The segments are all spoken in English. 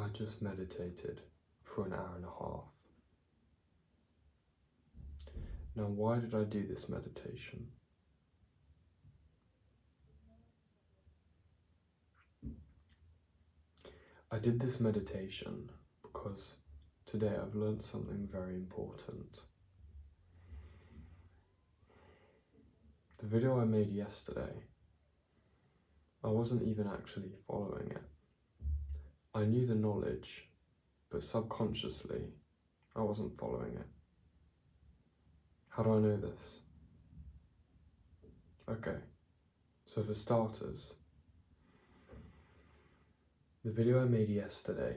I just meditated for an hour and a half. Now, why did I do this meditation? I did this meditation because today I've learned something very important. The video I made yesterday, I wasn't even actually following it. I knew the knowledge, but subconsciously, I wasn't following it. How do I know this? Okay, so for starters, the video I made yesterday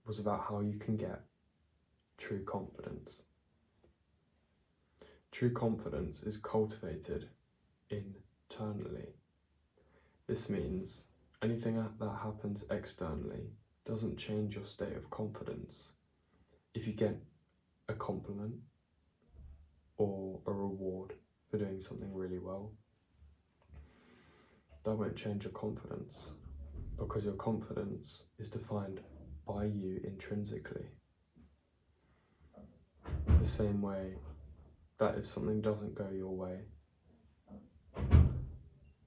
was about how you can get true confidence. True confidence is cultivated internally. This means anything that happens externally doesn't change your state of confidence. If you get a compliment or a reward for doing something really well, that won't change your confidence, because your confidence is defined by you intrinsically. The same way that if something doesn't go your way,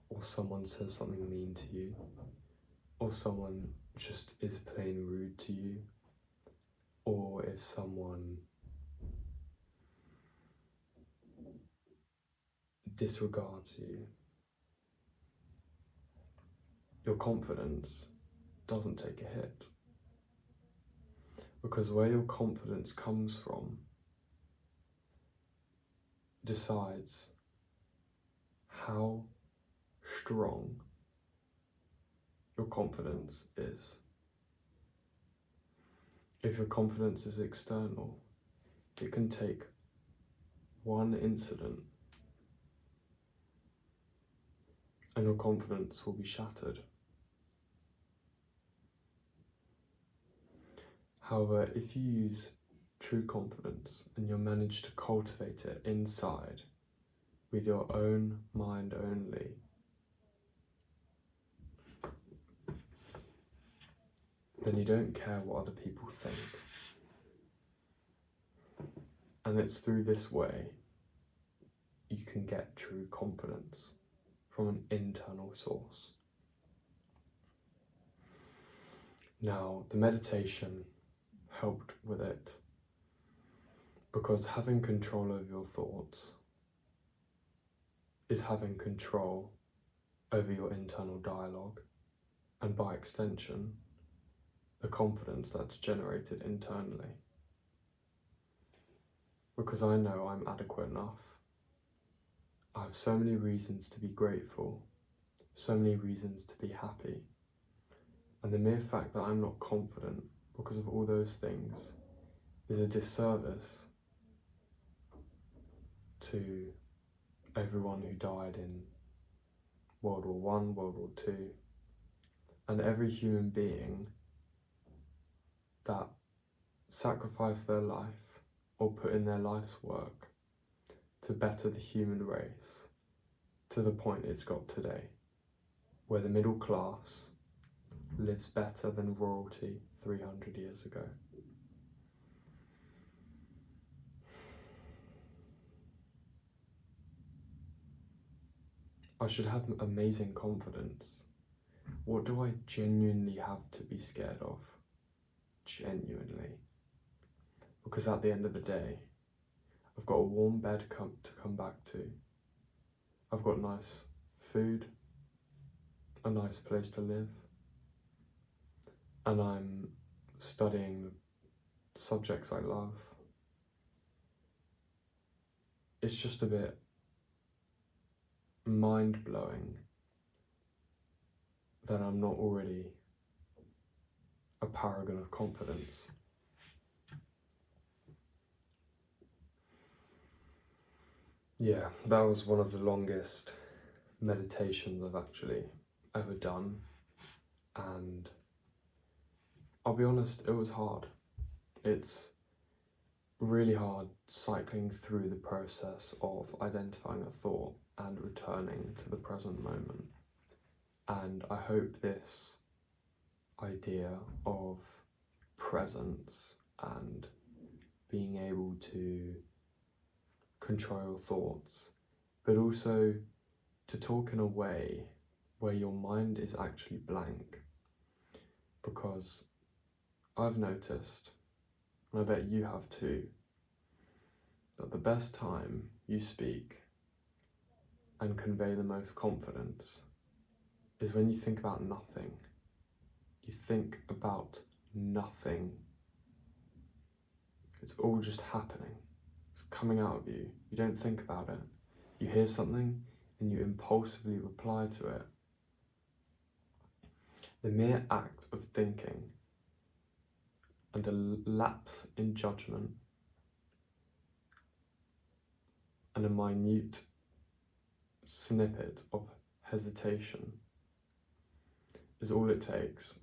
or someone says something mean to you, or someone just is plain rude to you, or if someone disregards you, your confidence doesn't take a hit. Because where your confidence comes from decides how strong your confidence is. If your confidence is external, it can take one incident and your confidence will be shattered. However, if you use true confidence and you manage to cultivate it inside with your own mind only, then you don't care what other people think. And it's through this way you can get true confidence from an internal source. Now, the meditation helped with it because having control over your thoughts is having control over your internal dialogue, and by extension, the confidence that's generated internally. Because I know I'm adequate enough. I have so many reasons to be grateful, so many reasons to be happy. And the mere fact that I'm not confident because of all those things is a disservice to everyone who died in World War I, World War II, and every human being that sacrificed their life or put in their life's work to better the human race to the point it's got today, where the middle class lives better than royalty 300 years ago. I should have amazing confidence. What do I genuinely have to be scared of? Genuinely. Because at the end of the day, I've got a warm bed to come back to. I've got nice food, a nice place to live, and I'm studying subjects I love. It's just a bit mind-blowing that I'm not already a paragon of confidence. Yeah, that was one of the longest meditations I've actually ever done, and I'll be honest, it was hard. It's really hard cycling through the process of identifying a thought and returning to the present moment. And I hope idea of presence and being able to control your thoughts, but also to talk in a way where your mind is actually blank. Because I've noticed, and I bet you have too, that the best time you speak and convey the most confidence is when you think about nothing. You think about nothing. It's all just happening. It's coming out of you. You don't think about it. You hear something and you impulsively reply to it. The mere act of thinking and a lapse in judgment and a minute snippet of hesitation is all it takes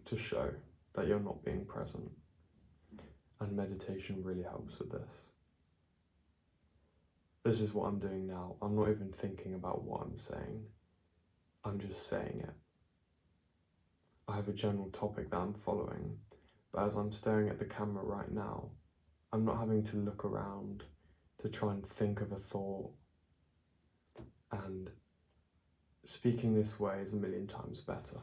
to show that you're not being present. And meditation really helps with this. This is what I'm doing now. I'm not even thinking about what I'm saying. I'm just saying it. I have a general topic that I'm following, but as I'm staring at the camera right now, I'm not having to look around to try and think of a thought. And speaking this way is a million times better.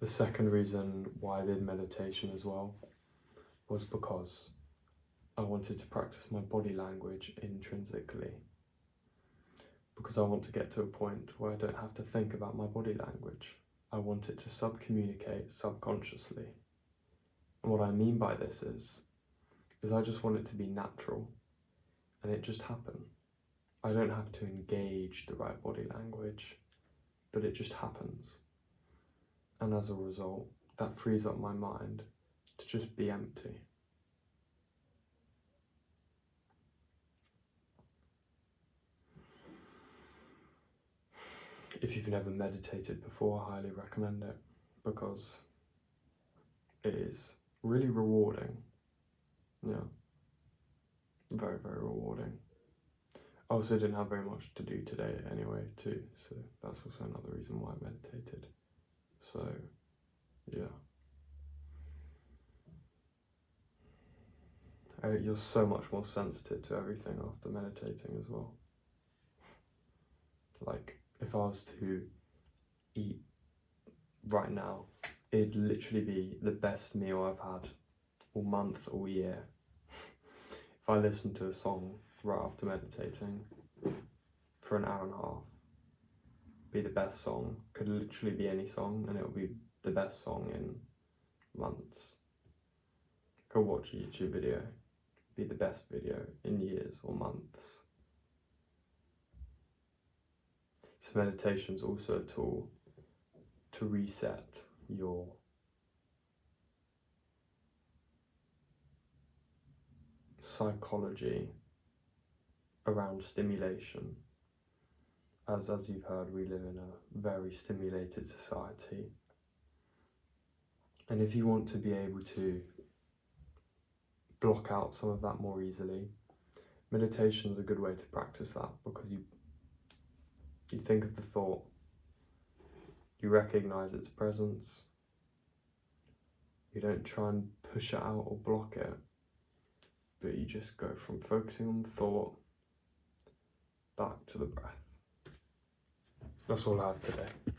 The second reason why I did meditation as well was because I wanted to practice my body language intrinsically. Because I want to get to a point where I don't have to think about my body language. I want it to sub-communicate subconsciously. And what I mean by this is I just want it to be natural and it just happen. I don't have to engage the right body language, but it just happens. And as a result, that frees up my mind to just be empty. If you've never meditated before, I highly recommend it because it is really rewarding. Yeah, very, very rewarding. I also didn't have very much to do today anyway too, so that's also another reason why I meditated. So, yeah. You're so much more sensitive to everything after meditating as well. Like, if I was to eat right now, it'd literally be the best meal I've had all month, all year. If I listened to a song right after meditating for an hour and a half, be the best song. Could literally be any song and it would be the best song in months. Go watch a YouTube video, be the best video in years or months. So meditation is also a tool to reset your psychology around stimulation. As you've heard, we live in a very stimulated society. And if you want to be able to block out some of that more easily, meditation is a good way to practice that, because you think of the thought, you recognize its presence, you don't try and push it out or block it, but you just go from focusing on the thought back to the breath. That's all I have today.